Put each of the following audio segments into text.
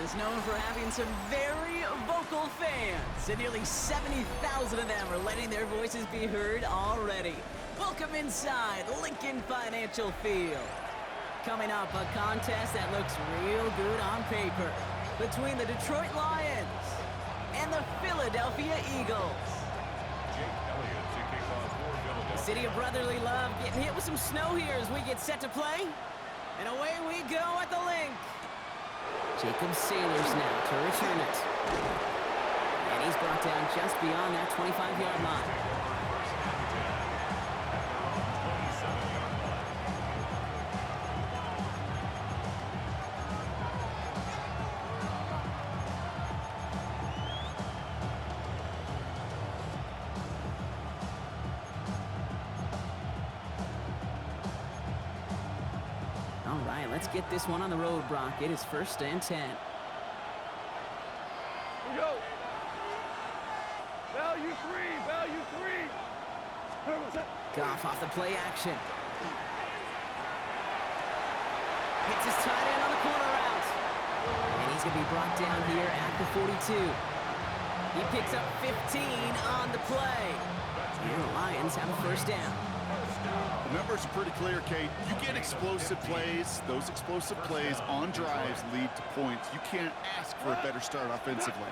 is known for having some very vocal fans, and nearly 70,000 of them are letting their voices be heard already. Welcome inside Lincoln Financial Field. Coming up, a contest that looks real good on paper between the Detroit Lions and the Philadelphia Eagles. The city of brotherly love getting hit with some snow here as we get set to play. And away we go at the link. Jacob Sailors now to return it. And he's brought down just beyond that 25-yard line. All right, let's get this one on the road, Brock. It is 1st and 10. Here we go. Value three, value three. Goff off the play action. Hits his tight end on the corner route. And he's going to be brought down here at the 42. He picks up 15 on the play. And the Lions have a 1st down. The numbers are pretty clear, Kate. You get explosive plays. Those explosive plays on drives lead to points. You can't ask for a better start offensively.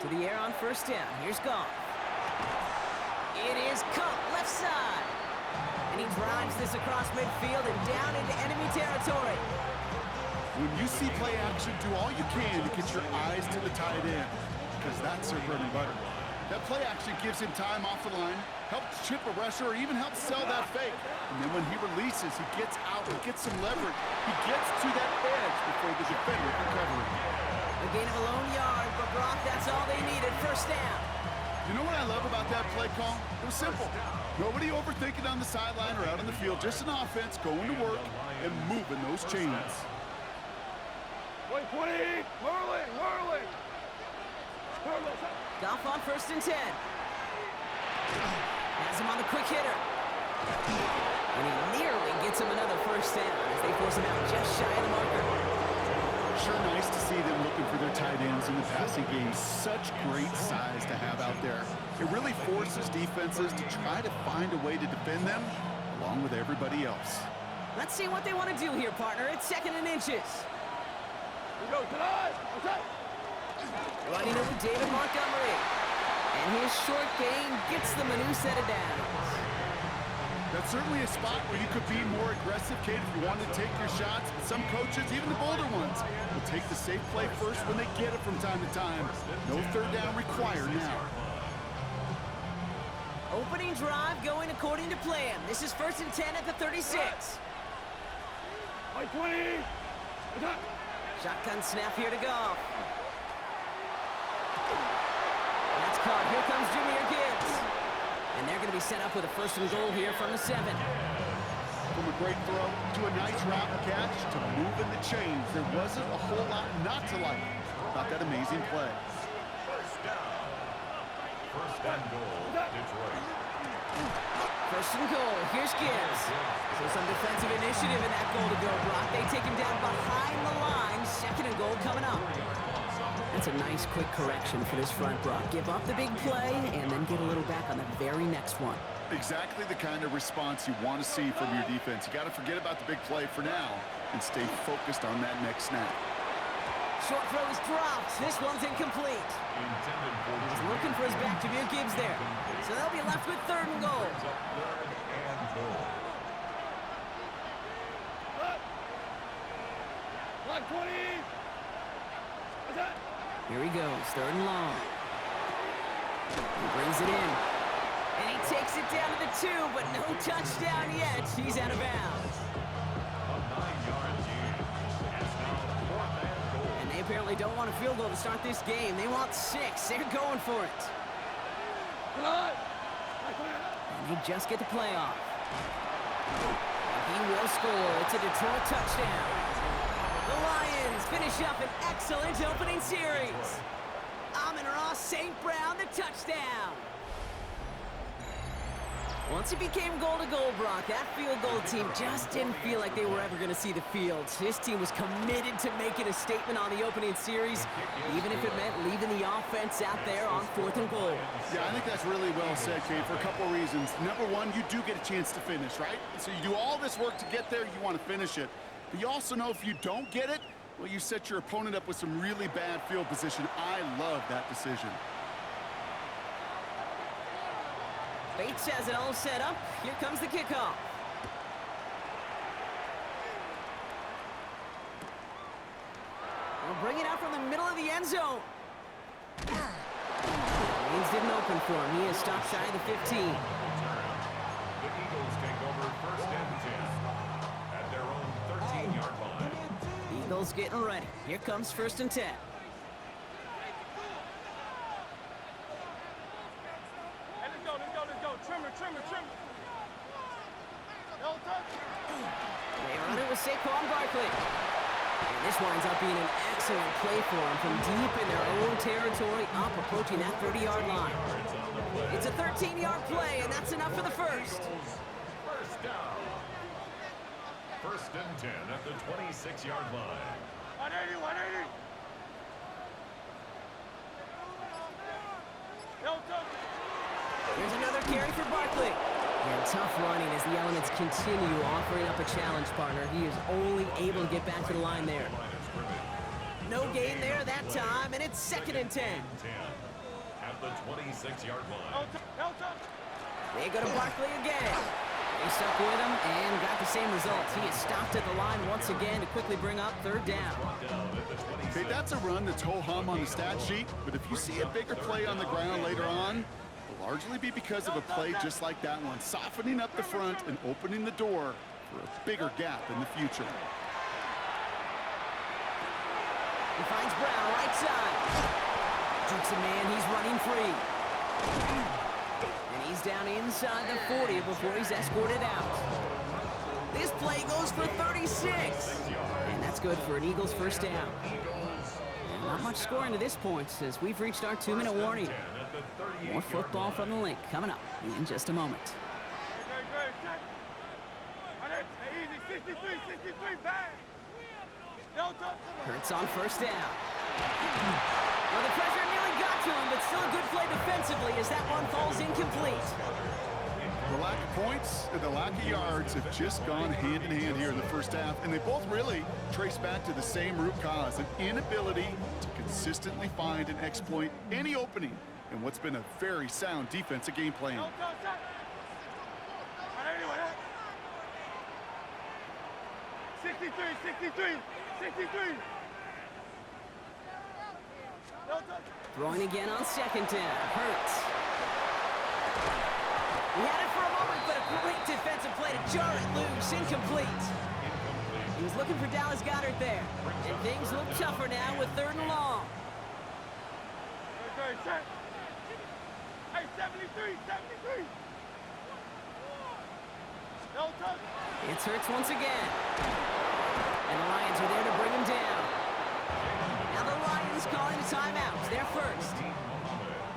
To the air on 1st down. Here's Goff. It is caught left side. And he drives this across midfield and down into enemy territory. When you see play action, do all you can to get your eyes to the tight end, because that's their bread and butter. That play action gives him time off the line, helps chip a rusher, or even helps sell that fake. And then when he releases, he gets out, he gets some leverage. He gets to that edge before the defender can cover him. A gain of a lone yard, but Brock, that's all they needed. 1st down. You know what I love about that play call? It was simple. Nobody overthinking on the sideline or out on the field. Just an offense going to work and moving those chains. Wait, 20, Merlin. Goff on 1st and 10. Has him on the quick hitter. And he nearly gets him another 1st down as they force him out just shy of the marker. Sure nice to see them looking for their tight ends in the passing game. Such great size to have out there. It really forces defenses to try to find a way to defend them along with everybody else. Let's see what they want to do here, partner. It's 2nd and inches. Here we go, tonight. Running over David Montgomery. And his short gain gets them a new set of downs. That's certainly a spot where you could be more aggressive, Kate, if you wanted to take your shots. But some coaches, even the bolder ones, will take the safe play first when they get it from time to time. No 3rd down required now. Opening drive going according to plan. This is 1st and 10 at the 36. Wait, 20. Shotgun snap here to Goff. That's caught. Here comes Jahmyr Gibbs. And they're going to be set up with a 1st and goal here from the 7. From a great throw to a nice route catch to moving the chains. There wasn't a whole lot not to like about that amazing play. 1st and goal, Detroit. 1st and goal. Here's Gibbs. So some defensive initiative in that goal to go, Brock. They take him down behind the line. 2nd and goal coming up. That's a nice quick correction for this front, Brock. Give up the big play and then get a little back on the very next one. Exactly the kind of response you want to see from your defense. You got to forget about the big play for now and stay focused on that next snap. Short throw is dropped. This one's incomplete. He's looking for his back, Jahmyr Gibbs there. So they'll be left with 3rd and goal. Like 20. Here he goes, 3rd and long. He brings it in. And he takes it down to the 2, but no touchdown yet. He's out of bounds. And they apparently don't want a field goal to start this game. They want 6. They're going for it. And they just get the playoff. And he will score. It's a Detroit touchdown. The Lions finish up an excellent opening series. Amon-Ra St. Brown, the touchdown. Once it became goal-to-goal, Brock, that field goal team just didn't feel like they were ever going to see the field. This team was committed to making a statement on the opening series, even if it meant leaving the offense out there on 4th and goal. Yeah, I think that's really well said, Kate, for a couple of reasons. Number one, you do get a chance to finish, right? So you do all this work to get there, you want to finish it. But you also know if you don't get it, well, you set your opponent up with some really bad field position. I love that decision. Bates has it all set up. Here comes the kickoff. We'll bring it out from the middle of the end zone. Lanes didn't open for him. He is stopped shy of the 15. The Eagles take over 1st and 10 at their own 13-yard line. Eagles getting ready. Here comes 1st and 10. They run it with Saquon Barkley. And this winds up being an excellent play for them from deep in their own territory, up approaching that 30-yard line. It's a 13-yard play, and that's enough for the first. First down. 1st and 10 at the 26-yard line. 180, 180. Here's another carry for Barkley. And tough running as the elements continue offering up a challenge partner. He is only able to get back to the line there. No gain there that time, and it's 2nd and 10. At the 26-yard line. They go to Barkley again. They stuck with him and got the same results. He is stopped at the line once again to quickly bring up 3rd down. Okay, that's a run that's ho-hum on the stat sheet, but if you see a bigger play on the ground later on, it'll largely be because of a play just like that one, softening up the front and opening the door for a bigger gap in the future. He finds Brown right side. Jukes a man, he's running free. And he's down inside the 40 before he's escorted out. This play goes for 36. And that's good for an Eagles 1st down. And not much scoring to this point as we've reached our 2-minute warning. More football from the link coming up in just a moment. Hurts on 1st down. Well, the pressure nearly got to him, but still a good play defensively as that one falls incomplete. The lack of points and the lack of yards have just gone hand in hand here in the 1st half, and they both really trace back to the same root cause, an inability to consistently find and exploit any opening in what's been a very sound defensive game plan. 63. Throwing again on 2nd down. Hurts. He had it for a moment, but a great defensive play to jar it loose. Incomplete. He was looking for Dallas Goedert there. And things look tougher now with 3rd and long. Hey, 73. It's Hurts once again. And the Lions are there to bring him down. Now the Lions calling a timeout. They're first.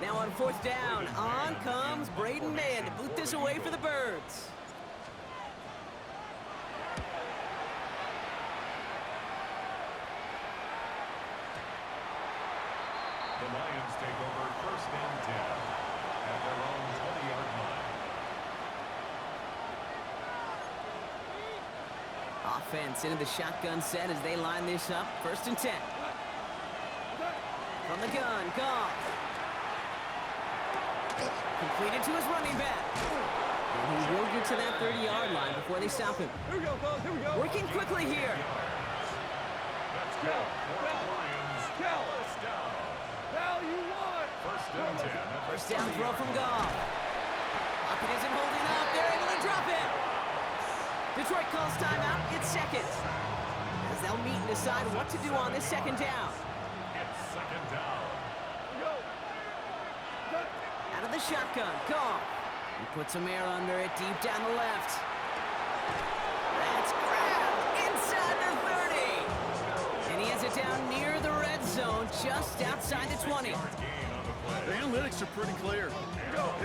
Now on 4th down, on comes Braden Mann to boot this away for the Birds. The Lions take over 1st and 10 at their own 20-yard line. Offense into the shotgun set as they line this up. 1st and 10. From the gun, Goff. Completed to his running back. And he will get to that 30-yard line before they stop him. Here we go, fellas. Here we go. Working quickly here. Let's go. Lions. First down. Cal, you won. 1st and 10 at the 1st down throw from Goff. Pocket isn't holding up. They're able to drop it. Detroit calls timeout. It's 2nd. As they'll meet and decide what to do on this 2nd down. It's 2nd down. Out of the shotgun, Goff. He puts some air under it, deep down the left. That's grabbed inside the 30. And he has it down near the red zone just outside the 20. The analytics are pretty clear.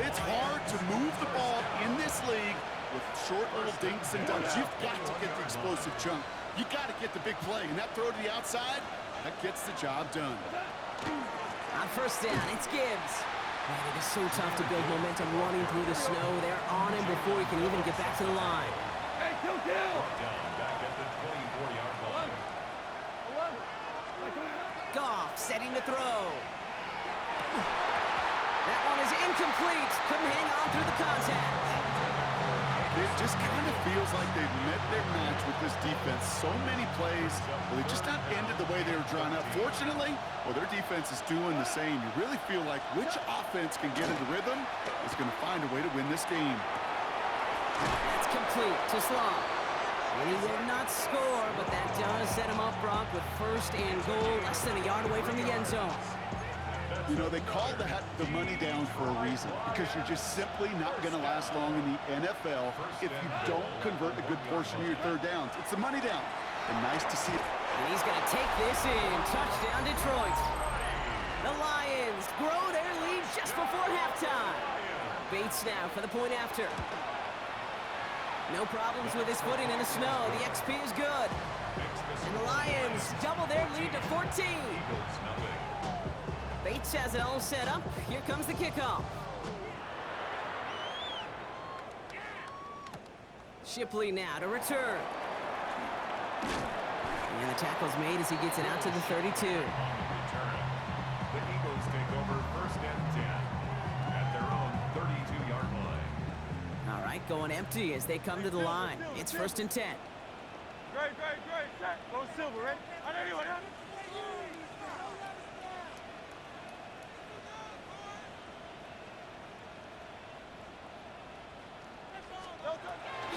It's hard to move the ball in this league with short little dinks and dunks. You've got to get the explosive chunk. You got to get the big play, and that throw to the outside, that gets the job done. On first down, it's Gibbs. Man, it is so tough to build momentum running through the snow. They're on him before he can even get back to the line. Hey, kill! Down back at the 24-yard line. 11. Goff setting to throw. That one is incomplete. Couldn't hang on through the contact. It just kind of feels like they've met their match with this defense. So many plays, well, they just not ended the way they were drawn up. Fortunately, well, their defense is doing the same. You really feel like which offense can get into rhythm is going to find a way to win this game. That's complete to Sloan. And he will not score, but that does set him up, Brock, with first and goal, less than a yard away from the end zone. You know, they call that the money down for a reason, because you're just simply not going to last long in the NFL if you don't convert a good portion of your third downs. It's the money down, and nice to see it. And he's going to take this in. Touchdown, Detroit. The Lions grow their lead just before halftime. Bates now for the point after. No problems with his footing in the snow. The XP is good. And the Lions double their lead to 14. Bates has it all set up. Here comes the kickoff. Shipley now to return. And the tackle's made as he gets it out to the 32. The Eagles take over first and 10 at their own 32-yard line. All right, going empty as they come to the line. It's first and 10. Great. Set. Go silver, right? On anyone, huh?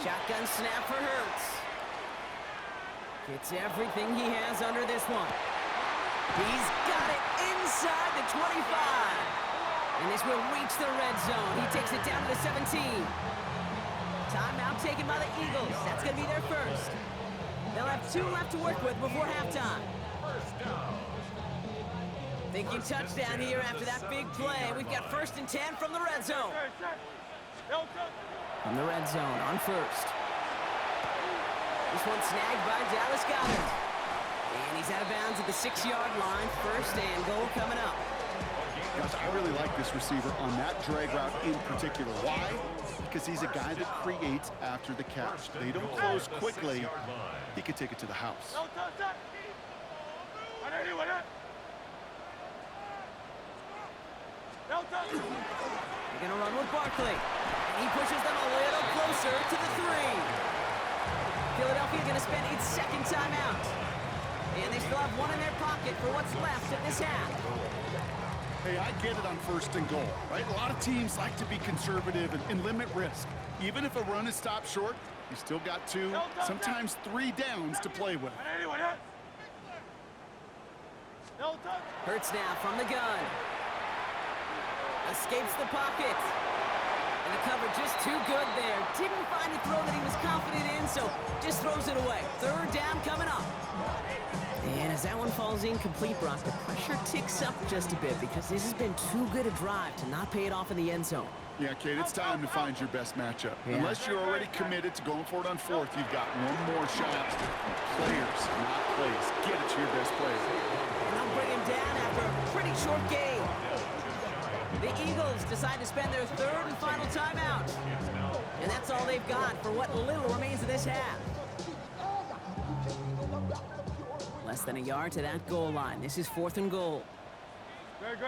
Shotgun snap for Hurts. Gets everything he has under this one. He's got it inside the 25. And this will reach the red zone. He takes it down to the 17. Timeout taken by the Eagles. That's going to be their first. They'll have 2 left to work with before halftime. Thinking touchdown here after that big play. We've got first and 10 from the red zone. From the red zone on first. This one snagged by Dallas Goedert. And he's out of bounds at the 6-yard line. First and goal coming up. Gosh, I really like this receiver on that drag route in particular. Why? Because he's a guy that creates after the catch. They don't close quickly. He could take it to the house. They're going to run with Barkley. And he pushes them a little closer to the 3. Philadelphia going to spend its second timeout. And they still have one in their pocket for what's left of this half. Hey, I get it on first and goal, right? A lot of teams like to be conservative and limit risk. Even if a run is stopped short, you still got 2, sometimes 3 downs to play with. Hurts now from the gun. Escapes the pocket. And the cover just too good there. Didn't find a throw that he was confident in, so just throws it away. Third down coming up. And as that one falls incomplete, Brock, the pressure ticks up just a bit because this has been too good a drive to not pay it off in the end zone. Yeah, Kate, it's time to find your best matchup. Yeah. Unless you're already committed to going for it on fourth, you've got one more shot. Players, not plays. Get it to your best player. And they'll bring him down after a pretty short game. The Eagles decide to spend their third and final timeout. And that's all they've got for what little remains of this half. Less than a yard to that goal line. This is fourth and goal. Great.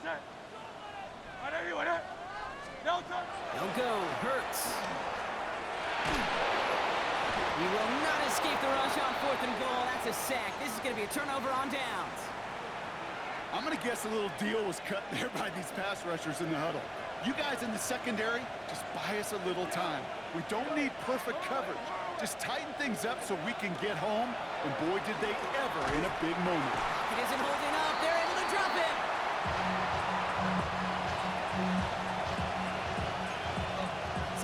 Set. They'll go. Hurts. He will not escape the rush on fourth and goal. That's a sack. This is going to be a turnover on downs. I'm going to guess a little deal was cut there by these pass rushers in the huddle. You guys in the secondary, just buy us a little time. We don't need perfect coverage. Just tighten things up so we can get home. And boy, did they ever in a big moment. It isn't holding up. They're able to drop it.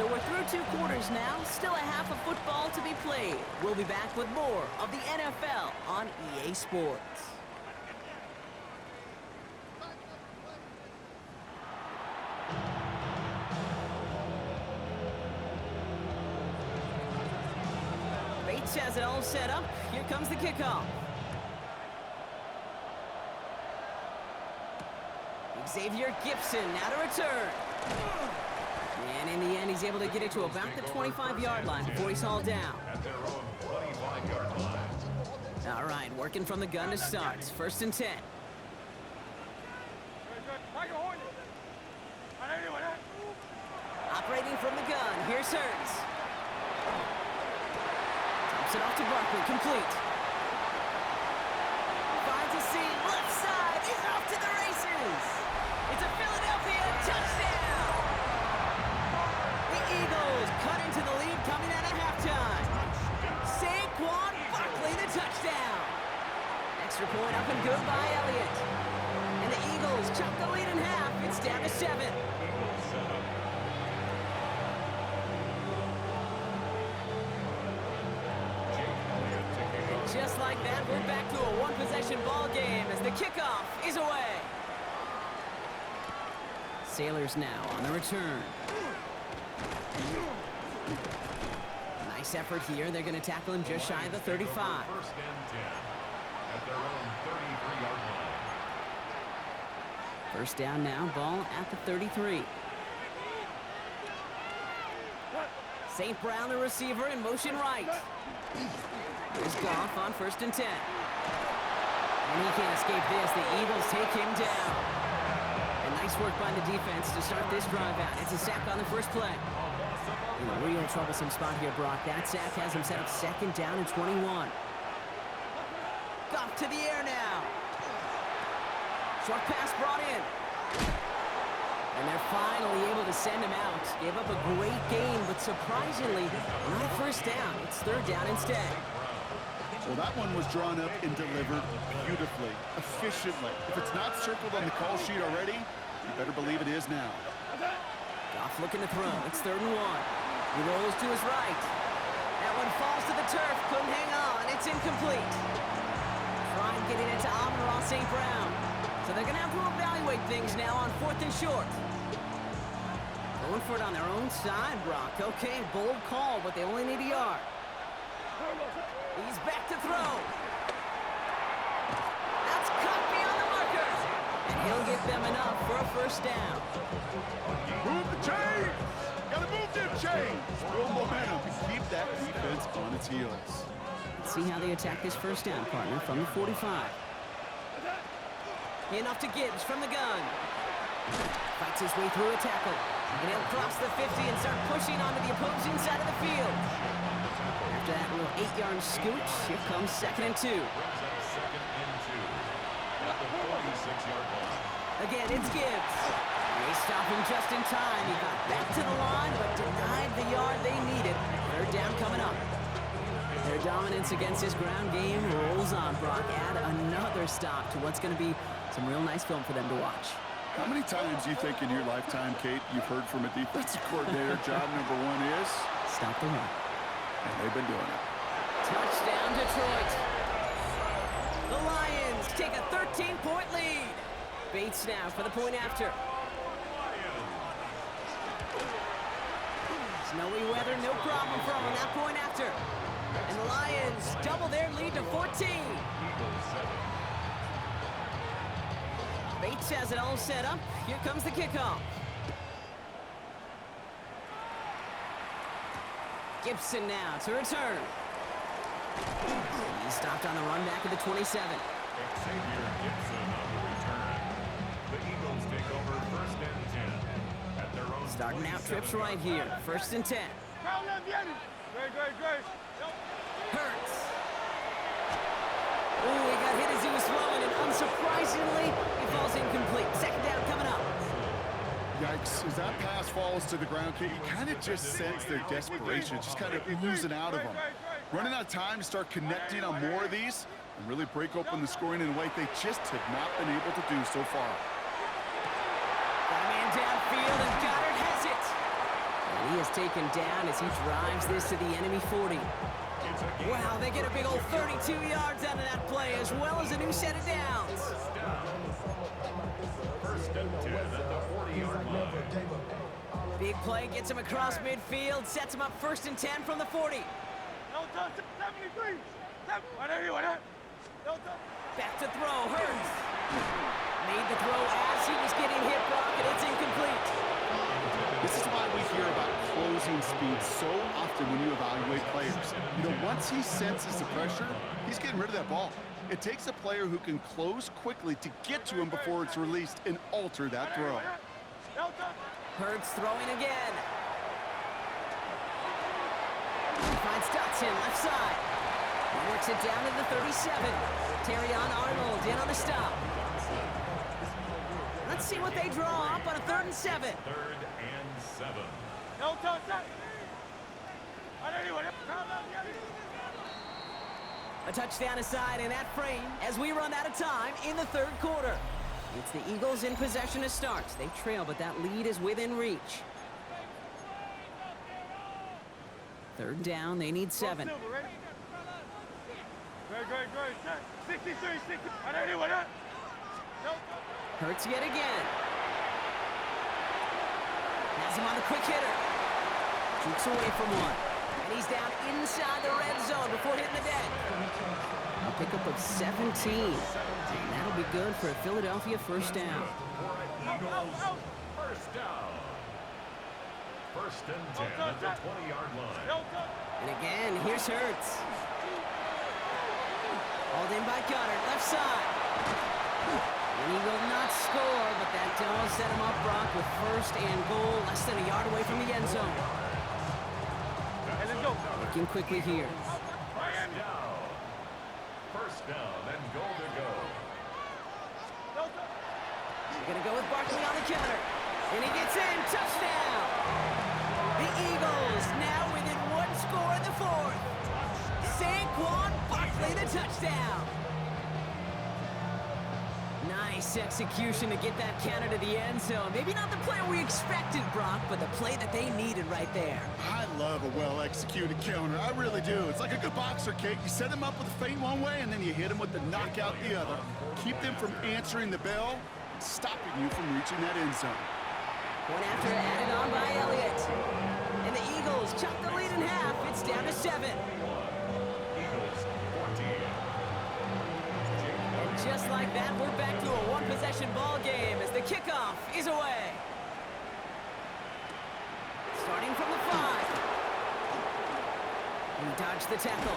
So we're through 2 quarters now. Still a half of football to be played. We'll be back with more of the NFL on EA Sports. Bates has it all set up. Here comes the kickoff. Xavier Gibson now to return. And in the end, he's able to get it to about the 25-yard line before he's hauled down. At their own 25-yard line. All right, working from the gun to start. First and 10. Operating from the gun, here's Hurts. Tops it off to Barkley, complete. Finds a seam, left side, he's off to the races. It's a Philadelphia touchdown. The Eagles cut into the lead coming out of halftime. Saquon Barkley, the touchdown. Extra point up and good by Elliott. And the Eagles chop the lead in half. It's down to 7. Just like that, we're back to a one-possession ball game as the kickoff is away. Sailors now on the return. Nice effort here. They're going to tackle him just shy of the 35. First and 10 at their own 33-yard line. First down now, ball at the 33. St. Brown, the receiver, in motion right. Here's Goff on first and 10. And he can't escape this. The Eagles take him down. And nice work by the defense to start this drive out. It's a sack on the first play. In a real troublesome spot here, Brock. That sack has him set up second down and 21. Goff to the air now. Short pass brought in. And they're finally able to send him out. Gave up a great gain, but surprisingly, not a first down. It's third down instead. Well, that one was drawn up and delivered beautifully, efficiently. If it's not circled on the call sheet already, you better believe it is now. Goff looking to throw. It's 3rd and 1. He rolls to his right. That one falls to the turf. Couldn't hang on. It's incomplete. Trying getting it to Amon-Ra St. Brown. So they're going to have to evaluate things now on 4th and short. Going for it on their own side, Brock. Okay, bold call, but they only need a yard. He's back to throw. That's caught beyond the marker. And he'll get them enough for a first down. Move the chains! Gotta move them chains! Build momentum and keep that defense on its heels. Let's see how they attack this first down, partner, from the 45. Enough to Gibbs from the gun. Fights his way through a tackle. And he'll cross the 50 and start pushing onto the opposing side of the field. After that little 8-yard scoot, here comes 2nd and 2. Brings up 2nd and 2 at the 46-yard line. Again, it's Gibbs. They stop him just in time. He got back to the line, but denied the yard they needed. Third down coming up. Their dominance against this ground game rolls on, Brock. Add another stop to what's going to be some real nice film for them to watch. How many times do you think in your lifetime, Kate, you've heard from a defensive coordinator, job number 1 is? Stop the run. And they've been doing it. Touchdown, Detroit. The Lions take a 13-point lead. Bates now for the point after. Snowy weather, no problem for them on that point after. And the Lions double their lead to 14. Bates has it all set up. Here comes the kickoff. Gibson now to return. He stopped on the run back at the 27. Xavier Gibson on the return. The Eagles take over 1st and 10 at their own. Starting out trips right here. 1st and 10. Great. Hurts. Ooh, he got hit as he was throwing, and unsurprisingly, he falls incomplete. 2nd down coming up. Yikes, as that pass falls to the ground, Kate, you kind of just sense their desperation, just kind of oozing out of them. Running out of time to start connecting on more of these and really break open the scoring in a way they just have not been able to do so far. Got a man downfield, and Goddard has it. And he is taken down as he drives this to the enemy 40. Wow, they get a big old 32 yards out of that play, as well as a new set of downs. 1st and 10 at the 40-yard line. Big play gets him across midfield, sets him up 1st and 10 from the 40. 73. Back to throw, Hurts. Made the throw as he was getting hit, Brock, and it's incomplete. This is why we hear about closing speed so often when you evaluate players. You know, once he senses the pressure, he's getting rid of that ball. It takes a player who can close quickly to get to him before it's released and alter that throw. Hurts throwing again. He finds Dotson, left side. He works it down to the 37. Terrion Arnold in on the stop. Let's see what they draw up on a 3rd and 7. 3rd and 7. A touchdown aside in that frame as we run out of time in the 3rd quarter. It's the Eagles in possession to start. They trail, but that lead is within reach. 3rd down, they need 7. Great. 63, 60. Hurts yet again. Has him on the quick hitter. Jukes away from one. And he's down inside the red zone before hitting the deck. A pickup of 17. And that'll be good for a Philadelphia 1st down. First down. 1st and 10 at the 20-yard line. And again, here's Hurts. Hauled in by Gunner, left side. And he will not score, but that does set him up, Brock, with 1st and goal, less than a yard away from the end zone. Looking quickly here. First down and goal to go. They're going to go with Barkley on the counter. And he gets in, touchdown! The Eagles now within 1 score in the 4th. Saquon Barkley, the touchdown. Nice execution to get that counter to the end zone. Maybe not the play we expected, Brock, but the play that they needed right there. I love a well-executed counter. I really do. It's like a good boxer, Kate. You set him up with a feint one way, and then you hit him with the knockout the other. Keep them from answering the bell, stopping you from reaching that end zone. One after added on by Elliott. And the Eagles chop the lead in half. It's down to 7. Just like that, we're back to a one-possession ball game as the kickoff is away. Starting from the 5. He dodged the tackle.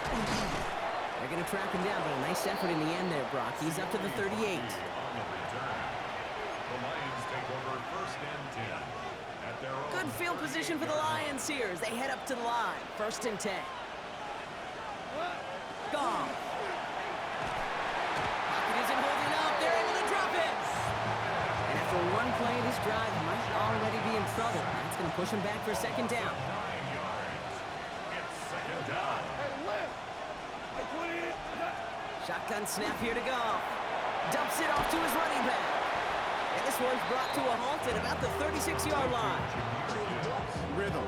They're going to track him down, but a nice effort in the end there, Brock. He's up to the 38. On the return, the Lions take over 1st and 10 at their own. Good field position for the Lions here as they head up to the line. 1st and 10. Gone. One play, this drive might already be in trouble. That's going to push him back for 2nd down. 9 yards. It's 2nd down. Shotgun snap here to go. Dumps it off to his running back. And this one's brought to a halt at about the 36-yard line. Rhythm.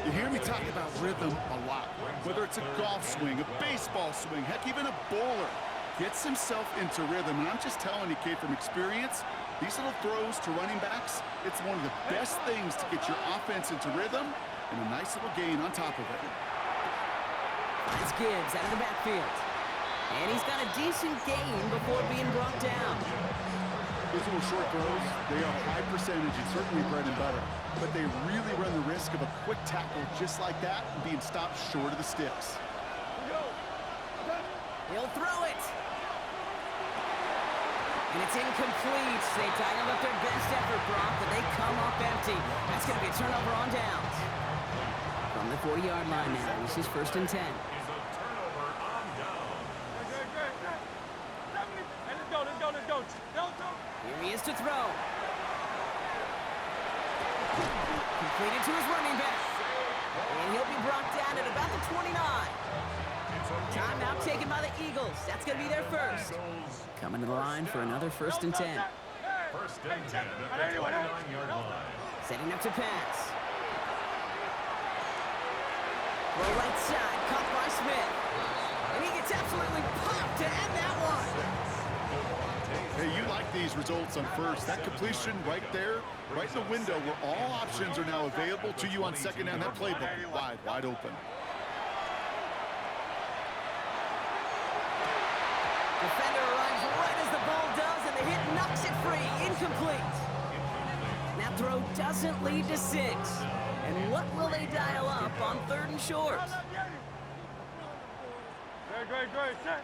You hear me talk about rhythm a lot. Whether it's a golf swing, a baseball swing, heck, even a bowler. Gets himself into rhythm. And I'm just telling you, Kate, from experience, these little throws to running backs, it's one of the best things to get your offense into rhythm and a nice little gain on top of it. Finds Gibbs out of the backfield. And he's got a decent gain before being brought down. Those little short throws, they are high percentage and certainly bread and butter. But they really run the risk of a quick tackle just like that and being stopped short of the sticks. He'll throw it. And it's incomplete. They dialed up their best effort, Brock, but they come up empty. That's going to be a turnover on downs. From the 40-yard line now, this is 1st and 10. Is a turnover on down. Let's go. Here he is to throw. Completed to his running back. And he'll be brought down at about the 29. Timeout taken by the Eagles. That's going to be their 1st. Coming to the line for another 1st and 10. 1st and 10 at the 29-yard line. Setting up to pass. Well, right side, caught by Smith. And he gets absolutely popped to end that one. Hey, you like these results on 1st. That completion right there, right in the window where all options are now available to you on 2nd down. That playbook wide open. doesn't lead to 6. And what will they dial up on 3rd and short? Great, great, set.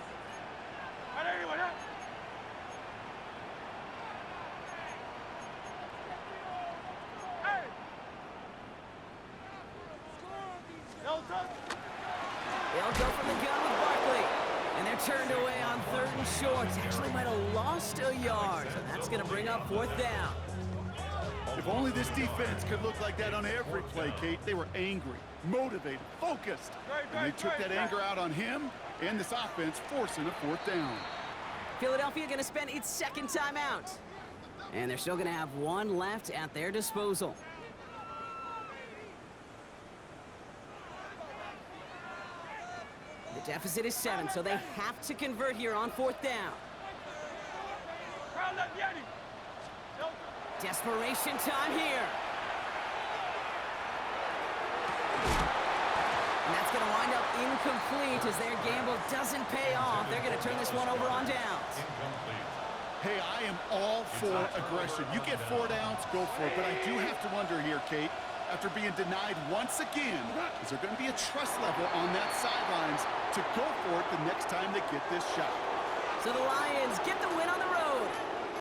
Right there, right there. Hey! No touch. They'll go from the gun with Barkley. And they're turned away on 3rd and short. Actually might have lost a yard. And that's going to bring up 4th down. If only this defense could look like that on every play, Kate. They were angry, motivated, focused. And they took that anger out on him and this offense, forcing a 4th down. Philadelphia going to spend its 2nd timeout. And they're still going to have 1 left at their disposal. The deficit is 7, so they have to convert here on 4th down. Desperation time here. And that's going to wind up incomplete as their gamble doesn't pay off. They're going to turn this one over on downs. Hey, I am all for aggression. You get 4 downs, go for it. But I do have to wonder here, Kate, after being denied once again, is there going to be a trust level on that sidelines to go for it the next time they get this shot? So the Lions get the win on the road.